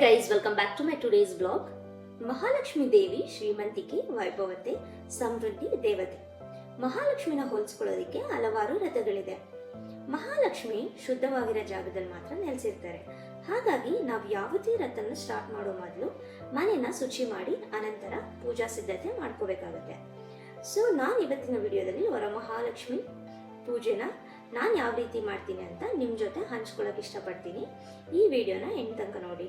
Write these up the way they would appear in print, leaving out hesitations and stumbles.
guys, welcome back to my today's vlog. Mahalakshmi ದೇವಿ ಶ್ರೀಮಂತಿಕೆ, ವೈಭವತೆ, ಸಮೃದ್ಧಿ ದೇವತೆ. ಮಹಾಲಕ್ಷ್ಮಿನ ಹೋಲಿಸ್ಕೊಳ್ಳೋದಕ್ಕೆ ಹಲವಾರು ರಥಗಳಿದೆ. ಮಹಾಲಕ್ಷ್ಮಿ ಶುದ್ಧವಾಗಿರೋ ಜಾಗದಲ್ಲಿ ಮಾತ್ರ ನೆಲೆಸಿರ್ತಾರೆ. ಹಾಗಾಗಿ ನಾವು ಯಾವುದೇ ರಥನ ಸ್ಟಾರ್ಟ್ ಮಾಡೋ ಮೊದಲು ಮನೆನ ಶುಚಿ ಮಾಡಿ ಅನಂತರ ಪೂಜಾ ಸಿದ್ಧತೆ ಮಾಡ್ಕೋಬೇಕಾಗುತ್ತೆ. ಸೊ ನಾನು ಇವತ್ತಿನ ವಿಡಿಯೋದಲ್ಲಿ ವರಮಹಾಲಕ್ಷ್ಮಿ ಪೂಜೆನ ನಾನು ಯಾವ ರೀತಿ ಮಾಡ್ತೀನಿ ಅಂತ ನಿಮ್ಮ ಜೊತೆ ಹಂಚ್ಕೊಳ್ಳೋಕೆ ಇಷ್ಟಪಡ್ತೀನಿ. ಈ ವಿಡಿಯೋನ ಎಂಡ್ ತನಕ ನೋಡಿ.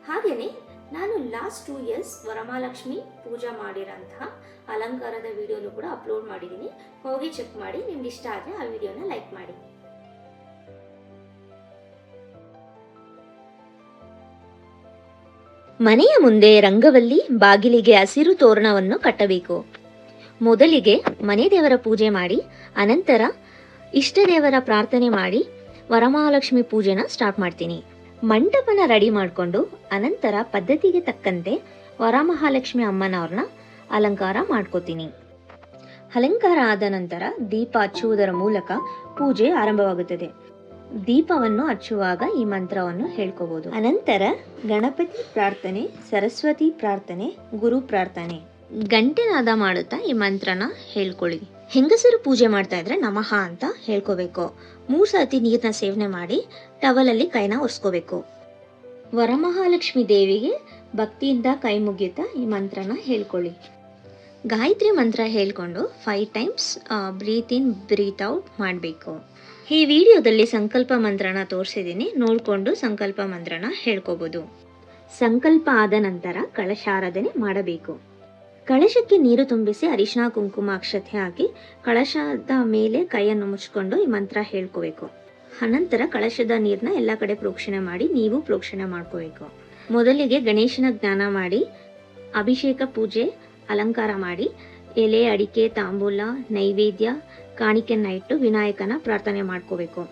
ಹಾಗೇನೆ ನಾನು ಲಾಸ್ಟ್ 2 years ವರಮಹಾಲಕ್ಷ್ಮಿ ಪೂಜಾ ಮಾಡಿರೋಂತಹ ಅಲಂಕಾರದ ವಿಡಿಯೋನು ಕೂಡ ಅಪ್ಲೋಡ್ ಮಾಡಿದ್ದೀನಿ. ಹೋಗಿ ಚೆಕ್ ಮಾಡಿ. ನಿಮ್ಗೆ ಇಷ್ಟ ಆದರೆ ಆ ವಿಡಿಯೋನ ಲೈಕ್ ಮಾಡಿ. ಮನೆಯ ಮುಂದೆ ರಂಗವಲ್ಲಿ, ಬಾಗಿಲಿಗೆ ಹಸಿರು ತೋರಣವನ್ನು ಕಟ್ಟಬೇಕು. ಮೊದಲಿಗೆ ಮನೆ ದೇವರ ಪೂಜೆ ಮಾಡಿ ಅನಂತರ ಇಷ್ಟ ದೇವರ ಪ್ರಾರ್ಥನೆ ಮಾಡಿ ವರಮಹಾಲಕ್ಷ್ಮಿ ಪೂಜೆನ ಸ್ಟಾರ್ಟ್ ಮಾಡ್ತೀನಿ. ಮಂಟಪನ ರೆಡಿ ಮಾಡಿಕೊಂಡು ಅನಂತರ ಪದ್ಧತಿಗೆ ತಕ್ಕಂತೆ ವರಮಹಾಲಕ್ಷ್ಮಿ ಅಮ್ಮನವ್ರನ್ನ ಅಲಂಕಾರ ಮಾಡ್ಕೋತೀನಿ. ಅಲಂಕಾರ ಆದ ನಂತರ ದೀಪ ಹಚ್ಚುವುದರ ಮೂಲಕ ಪೂಜೆ ಆರಂಭವಾಗುತ್ತದೆ. ದೀಪವನ್ನು ಹಚ್ಚುವಾಗ ಈ ಮಂತ್ರವನ್ನು ಹೇಳ್ಕೋಬಹುದು. ಅನಂತರ ಗಣಪತಿ ಪ್ರಾರ್ಥನೆ, ಸರಸ್ವತಿ ಪ್ರಾರ್ಥನೆ, ಗುರು ಪ್ರಾರ್ಥನೆ, ಗಂಟೆನಾದ ಮಾಡುತ್ತಾ ಈ ಮಂತ್ರನ ಹೇಳ್ಕೊಳ್ಳಿ. ಹೆಂಗಸರು ಪೂಜೆ ಮಾಡ್ತಾ ಇದ್ರೆ ನಮಃ ಅಂತ ಹೇಳ್ಕೋಬೇಕು. 3 ಸತಿ ನೀರನ್ನ ಸೇವನೆ ಮಾಡಿ ಟವಲಲ್ಲಿ ಕೈನ ಒರೆಸ್ಕೋಬೇಕು. ವರಮಹಾಲಕ್ಷ್ಮಿ ದೇವಿಗೆ ಭಕ್ತಿಯಿಂದ ಕೈ ಮುಗಿಯುತ್ತಾ ಈ ಮಂತ್ರನ ಹೇಳ್ಕೊಳ್ಳಿ. ಗಾಯತ್ರಿ ಮಂತ್ರ ಹೇಳ್ಕೊಂಡು 5 times ಬ್ರೀತ್ ಇನ್ ಬ್ರೀತ್ ಔಟ್ ಮಾಡಬೇಕು. ಈ ವಿಡಿಯೋದಲ್ಲಿ ಸಂಕಲ್ಪ ಮಂತ್ರನ ತೋರಿಸಿದ್ದೀನಿ, ನೋಡಿಕೊಂಡು ಸಂಕಲ್ಪ ಮಂತ್ರನ ಹೇಳ್ಕೋಬಹುದು. ಸಂಕಲ್ಪ ಆದ ನಂತರ ಕಳಶಾರಾಧನೆ ಮಾಡಬೇಕು. ಕಳಶಕ್ಕೆ ನೀರು ತುಂಬಿಸಿ ಅರಿಶಿನ ಕುಂಕುಮ ಅಕ್ಷತೆ ಹಾಕಿ ಕಳಶದ ಮೇಲೆ ಕೈಯನ್ನು ಮುಚ್ಕೊಂಡು ಈ ಮಂತ್ರ ಹೇಳ್ಕೋಬೇಕು. ಅನಂತರ ಕಳಶದ ನೀರನ್ನ ಎಲ್ಲ ಕಡೆ ಪ್ರೋಕ್ಷಣೆ ಮಾಡಿ ನೀವು ಪ್ರೋಕ್ಷಣೆ ಮಾಡ್ಕೋಬೇಕು. ಮೊದಲಿಗೆ ಗಣೇಶನ ಜ್ಞಾನ ಮಾಡಿ ಅಭಿಷೇಕ ಪೂಜೆ ಅಲಂಕಾರ ಮಾಡಿ ಎಲೆ, ಅಡಿಕೆ, ತಾಂಬೂಲ, ನೈವೇದ್ಯ, ಕಾಣಿಕೆಯನ್ನ ಇಟ್ಟು ವಿನಾಯಕನ ಪ್ರಾರ್ಥನೆ ಮಾಡ್ಕೋಬೇಕು.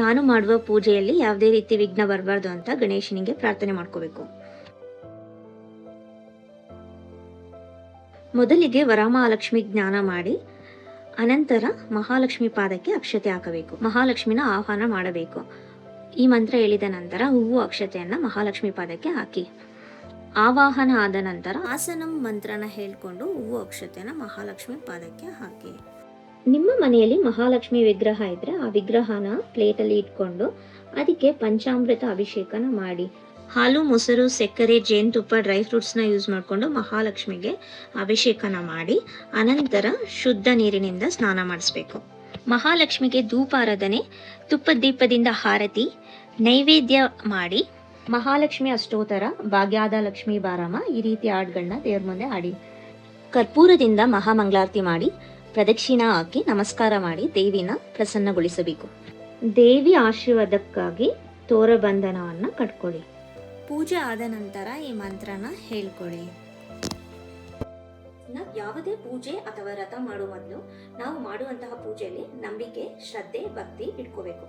ನಾನು ಮಾಡುವ ಪೂಜೆಯಲ್ಲಿ ಯಾವುದೇ ರೀತಿ ವಿಘ್ನ ಬರಬಾರ್ದು ಅಂತ ಗಣೇಶನಿಗೆ ಪ್ರಾರ್ಥನೆ ಮಾಡ್ಕೋಬೇಕು. ಮೊದಲಿಗೆ ವರಮಹಾಲಕ್ಷ್ಮಿ ಜ್ಞಾನ ಮಾಡಿ ಅನಂತರ ಮಹಾಲಕ್ಷ್ಮಿ ಪಾದಕ್ಕೆ ಅಕ್ಷತೆ ಹಾಕಬೇಕು. ಮಹಾಲಕ್ಷ್ಮಿನ ಆಹ್ವಾನ ಮಾಡಬೇಕು. ಈ ಮಂತ್ರ ಹೇಳಿದ ನಂತರ ಹೂವು ಅಕ್ಷತೆಯನ್ನ ಮಹಾಲಕ್ಷ್ಮಿ ಪಾದಕ್ಕೆ ಹಾಕಿ. ಆವಾಹನ ಆದ ನಂತರ ಆಸನಂ ಮಂತ್ರನ ಹೇಳ್ಕೊಂಡು ಹೂವು ಅಕ್ಷತೆಯನ್ನ ಮಹಾಲಕ್ಷ್ಮಿ ಪಾದಕ್ಕೆ ಹಾಕಿ. ನಿಮ್ಮ ಮನೆಯಲ್ಲಿ ಮಹಾಲಕ್ಷ್ಮಿ ವಿಗ್ರಹ ಇದ್ರೆ ಆ ವಿಗ್ರಹನ ಪ್ಲೇಟಲ್ಲಿ ಇಟ್ಕೊಂಡು ಅದಕ್ಕೆ ಪಂಚಾಮೃತ ಅಭಿಷೇಕನ ಮಾಡಿ ಹಾಲು, ಮೊಸರು, ಸಕ್ಕರೆ, ಜೇನುತುಪ್ಪ, ಡ್ರೈ ಫ್ರೂಟ್ಸ್ನ ಯೂಸ್ ಮಾಡಿಕೊಂಡು ಮಹಾಲಕ್ಷ್ಮಿಗೆ ಅಭಿಷೇಕನ ಮಾಡಿ ಅನಂತರ ಶುದ್ಧ ನೀರಿನಿಂದ ಸ್ನಾನ ಮಾಡಿಸ್ಬೇಕು. ಮಹಾಲಕ್ಷ್ಮಿಗೆ ಧೂಪಾರಾಧನೆ, ತುಪ್ಪದ ದೀಪದಿಂದ ಹಾರತಿ, ನೈವೇದ್ಯ ಮಾಡಿ ಮಹಾಲಕ್ಷ್ಮಿ ಅಷ್ಟೋತ್ತರ, ಭಾಗ್ಯಾದ ಲಕ್ಷ್ಮೀ ಬಾರಮ್ಮ ಈ ರೀತಿ ಹಾಡುಗಳನ್ನ ದೇವ್ರ ಮುಂದೆ ಹಾಡಿ ಕರ್ಪೂರದಿಂದ ಮಹಾಮಂಗಳಾರತಿ ಮಾಡಿ ಪ್ರದಕ್ಷಿಣಾ ಹಾಕಿ ನಮಸ್ಕಾರ ಮಾಡಿ ದೇವಿನ ಪ್ರಸನ್ನಗೊಳಿಸಬೇಕು. ದೇವಿ ಆಶೀರ್ವಾದಕ್ಕಾಗಿ ತೋರಬಂಧನವನ್ನು ಕಟ್ಕೊಳ್ಳಿ. ಪೂಜೆ ಆದ ನಂತರ ಈ ಮಂತ್ರನ ಹೇಳ್ಕೊಳ್ಳಿ. ನಾವು ಯಾವುದೇ ಪೂಜೆ ಅಥವಾ ವ್ರತ ಮಾಡುವ ಮೊದಲು ನಾವು ಮಾಡುವಂತಹ ಪೂಜೆಯಲ್ಲಿ ನಂಬಿಕೆ, ಶ್ರದ್ಧೆ, ಭಕ್ತಿ ಇಟ್ಕೋಬೇಕು.